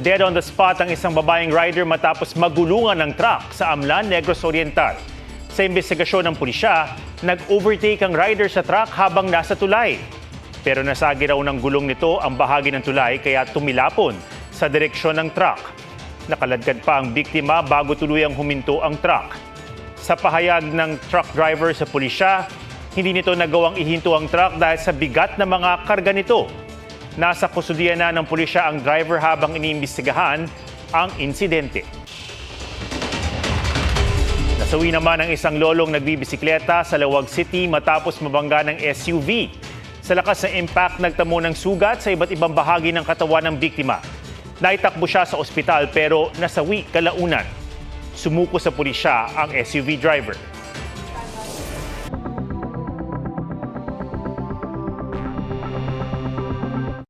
Dead on the spot ang isang babaeng rider matapos magulungan ng truck sa Amlan, Negros Oriental. Sa investigasyon ng pulisya, nag-overtake ang rider sa truck habang nasa tulay. Pero nasagi raw ng gulong nito ang bahagi ng tulay kaya tumilapon sa direksyon ng truck. Nakaladkad pa ang biktima bago tuluyang huminto ang truck. Sa pahayag ng truck driver sa pulisya, hindi nito nagawang ihinto ang truck dahil sa bigat ng mga karga nito. Nasa kustudiya na ng pulisya ang driver habang iniimbestigahan ang insidente. Nasawi naman ang isang lolong nagbibisikleta sa Lawag City matapos mabangga ng SUV. Sa lakas ng impact, nagtamo ng sugat sa iba't ibang bahagi ng katawan ng biktima. Naitakbo siya sa ospital pero nasawi kalaunan. Sumuko sa pulisya ang SUV driver.